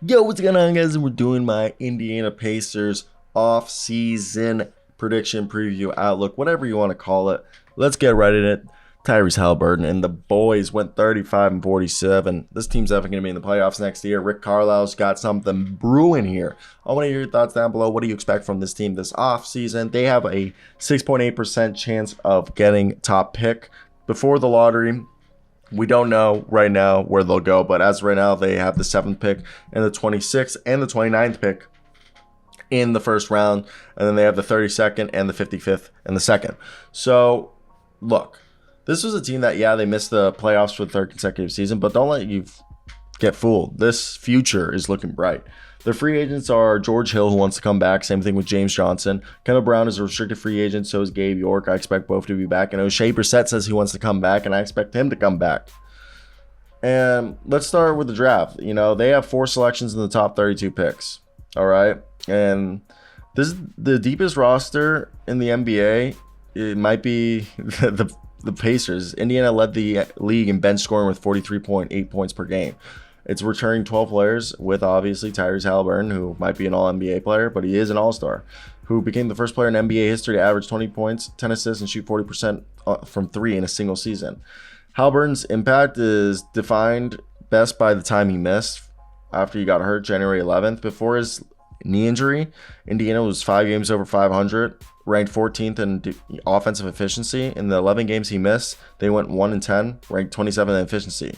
Yo, what's going on, guys? And we're doing my Indiana Pacers off-season prediction preview outlook, whatever you want to call it. Let's get right in it. Tyrese Halliburton and the boys went 35 and 47. This team's definitely going to be in the playoffs next year. Rick Carlisle's got something brewing here. I want to hear your thoughts down below. What do you expect from this team this offseason? They have a 6.8% chance of getting top pick before the lottery. We don't know right now where they'll go, but as of right now, they have the 7th pick and the 26th and the 29th pick in the first round, and then they have the 32nd and the 55th in the second. So, look, this was a team that, yeah, they missed the playoffs for the third consecutive season, but don't let you get fooled. This future is looking bright. The free agents are George Hill, who wants to come back. Same thing with James Johnson. Kendall Brown is a restricted free agent. So is Gabe York. I expect both to be back. And O'Shea Brissett says he wants to come back, and I expect him to come back. And let's start with the draft. You know, they have 4 selections in the top 32 picks. All right. And this is the deepest roster in the NBA. It might be the Pacers. Indiana led the league in bench scoring with 43.8 points per game. It's returning 12 players with, obviously, Tyrese Halliburton, who might be an all-NBA player, but he is an all-star, who became the first player in NBA history to average 20 points, 10 assists, and shoot 40% from 3 in a single season. Halliburton's impact is defined best by the time he missed after he got hurt January 11th. Before his knee injury, Indiana was 5 games over 500, ranked 14th in offensive efficiency. In the 11 games he missed, they went 1-10, ranked 27th in efficiency.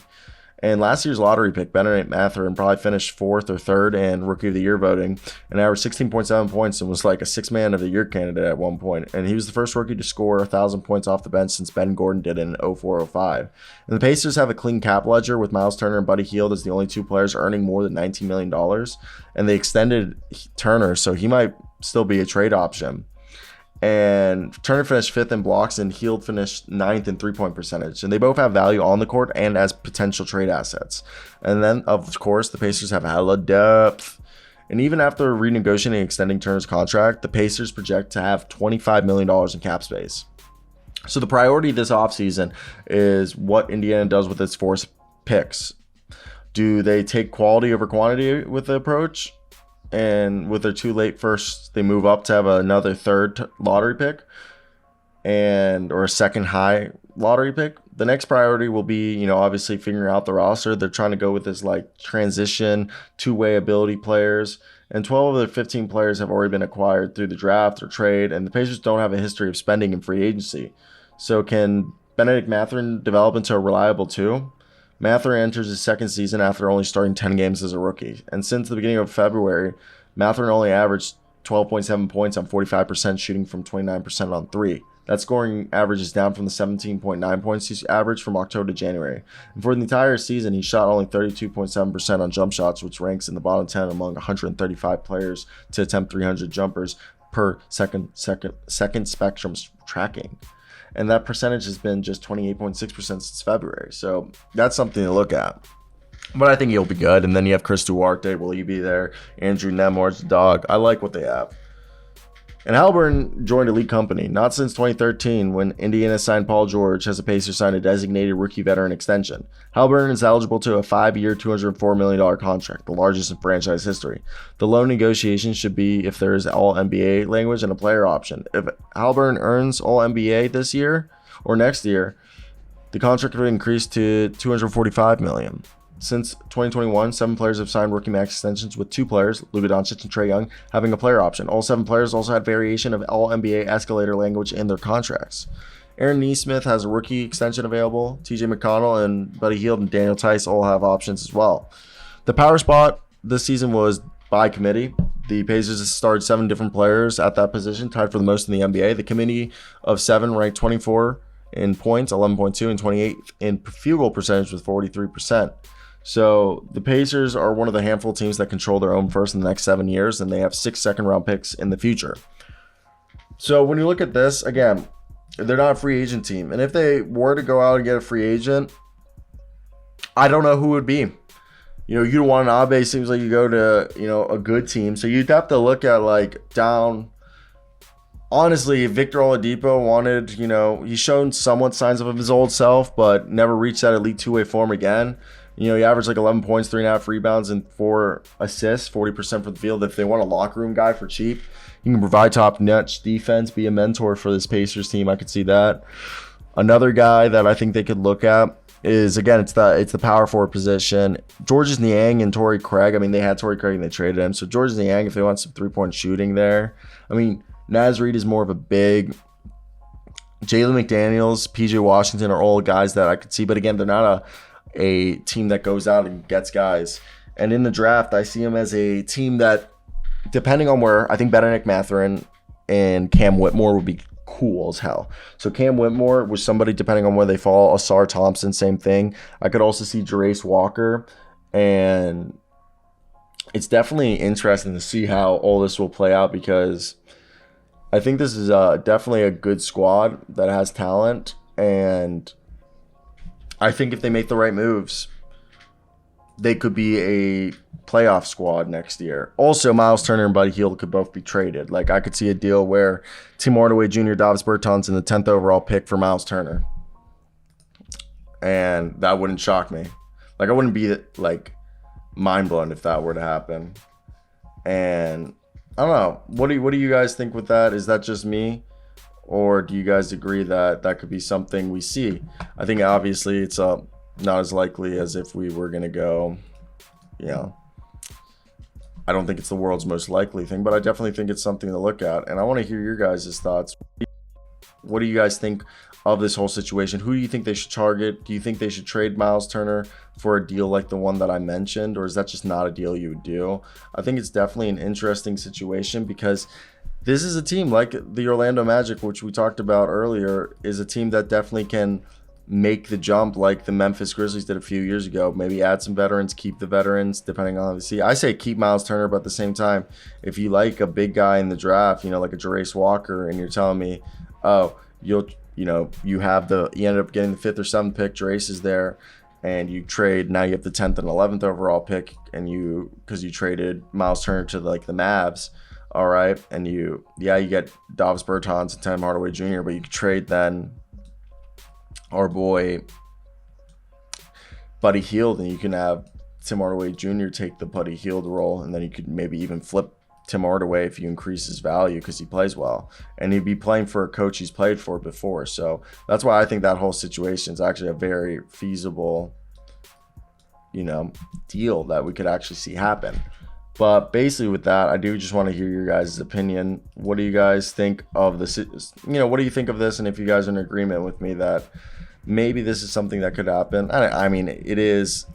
And last year's lottery pick, Benedict Mathurin, probably finished 4th or 3rd in Rookie of the Year voting and averaged 16.7 points and was like a 6-man of the year candidate at one point. And he was the first rookie to score 1,000 points off the bench since Ben Gordon did in 04-05. And the Pacers have a clean cap ledger with Miles Turner and Buddy Hield as the only 2 players earning more than $19 million. And they extended Turner, so he might still be a trade option. And Turner finished 5th in blocks, and Hield finished 9th in 3-point percentage. And they both have value on the court and as potential trade assets. And then, of course, the Pacers have hella depth. And even after renegotiating and extending Turner's contract, the Pacers project to have $25 million in cap space. So the priority this offseason is what Indiana does with its 4 picks. Do they take quality over quantity with the approach? And with their 2 late firsts, they move up to have another 3rd lottery pick or a 2nd high lottery pick. The next priority will be, obviously figuring out the roster. They're trying to go with this like transition, 2-way ability players. And 12 of their 15 players have already been acquired through the draft or trade. And the Pacers don't have a history of spending in free agency. So can Benedict Mathurin develop into a reliable 2? Mathurin enters his 2nd season after only starting 10 games as a rookie. And since the beginning of February, Mathurin only averaged 12.7 points on 45% shooting from 29% on 3. That scoring average is down from the 17.9 points he averaged from October to January. And for the entire season, he shot only 32.7% on jump shots, which ranks in the bottom 10 among 135 players to attempt 300 jumpers per second spectrum's tracking. And that percentage has been just 28.6% since February. So that's something to look at. But I think he'll be good. And then you have Chris Duarte. Will he be there? Andrew Nemor's dog. I like what they have. And Halliburton joined Elite Company. Not since 2013 when Indiana signed Paul George has a Pacer signed a designated rookie veteran extension. Halliburton is eligible to a 5-year, $204 million contract, the largest in franchise history. The loan negotiation should be if there is all-NBA language and a player option. If Halliburton earns all-NBA this year or next year, the contract would increase to $245 million. Since 2021, 7 players have signed rookie max extensions, with 2 players, Luka Doncic and Trae Young, having a player option. All 7 players also had variation of all-NBA escalator language in their contracts. Aaron Nesmith has a rookie extension available. TJ McConnell and Buddy Hield and Daniel Tice all have options as well. The power spot this season was by committee. The Pacers started 7 different players at that position, tied for the most in the NBA. The committee of 7 ranked 24 in points, 11.2, and 28 in field goal percentage with 43%. So the Pacers are one of the handful of teams that control their own first in the next 7 years, and they have 6 second-round picks in the future. So when you look at this, again, they're not a free agent team. And if they were to go out and get a free agent, I don't know who it would be. You want an Abe, seems like you go to, a good team. So you'd have to look at, down. Honestly, Victor Oladipo wanted, he's shown somewhat signs of his old self, but never reached that elite 2-way form again. You know, he averaged like 11 points, 3.5 rebounds, and 4 assists, 40% from the field. If they want a locker room guy for cheap, he can provide top-notch defense, be a mentor for this Pacers team. I could see that. Another guy that I think they could look at is, again, it's the power forward position. Georges Niang and Torrey Craig. I mean, they had Torrey Craig and they traded him. So Georges Niang, if they want some three-point shooting there. I mean, Naz Reid is more of a big. Jalen McDaniels, PJ Washington are all guys that I could see. But again, they're not a team that goes out and gets guys. And in the draft, I see them as a team that, depending on where, I think Benedict Mathurin and Cam Whitmore would be cool as hell. So Cam Whitmore was somebody, depending on where they fall. Asar Thompson, same thing. I could also see Jarace Walker, and it's definitely interesting to see how all this will play out, because I think this is definitely a good squad that has talent, and I think if they make the right moves, they could be a playoff squad next year. Also, Miles Turner and Buddy Hield could both be traded. Like, I could see a deal where Tim Hardaway Jr., Davis Bertans, and the 10th overall pick for Miles Turner. And that wouldn't shock me. Like, I wouldn't be, like, mind-blown if that were to happen. And I don't know. What do you guys think with that? Is that just me? Or do you guys agree that that could be something we see? I think, obviously, it's not as likely as if we were going to go, you know, I don't think it's the world's most likely thing, but I definitely think it's something to look at. And I want to hear your guys' thoughts. What do you guys think of this whole situation? Who do you think they should target? Do you think they should trade Miles Turner for a deal like the one that I mentioned? Or is that just not a deal you would do? I think it's definitely an interesting situation, because this is a team like the Orlando Magic, which we talked about earlier, is a team that definitely can make the jump like the Memphis Grizzlies did a few years ago. Maybe add some veterans, keep the veterans, depending on the. I say keep Miles Turner, but at the same time, if you like a big guy in the draft, you know, like a Jarace Walker, and you're telling me, oh, you ended up getting the 5th or 7th pick, Jarace is there, and you trade, now you have the 10th and 11th overall pick, and because you traded Miles Turner to the Mavs, all right, and you get Davis Bertans and Tim Hardaway Jr., but you could trade then our boy Buddy Hield, and you can have Tim Hardaway Jr. take the Buddy Hield role, and then you could maybe even flip Tim Hardaway if you increase his value because he plays well, and he'd be playing for a coach he's played for before. So that's why I think that whole situation is actually a very feasible, you know, deal that we could actually see happen. But basically with that, I do just want to hear your guys' opinion. What do you guys think of this? You know, what do you think of this? And if you guys are in agreement with me that maybe this is something that could happen. I mean, it is,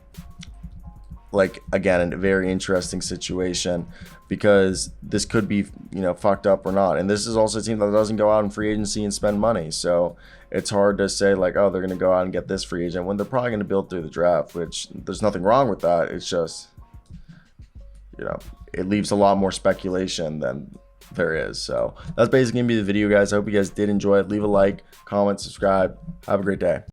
like, again, a very interesting situation, because this could be, you know, fucked up or not. And this is also a team that doesn't go out in free agency and spend money. So it's hard to say, like, oh, they're going to go out and get this free agent when they're probably going to build through the draft, which there's nothing wrong with that. It's just, you know, it leaves a lot more speculation than there is. So that's basically going to be the video, guys. I hope you guys did enjoy it. Leave a like, comment, subscribe. Have a great day.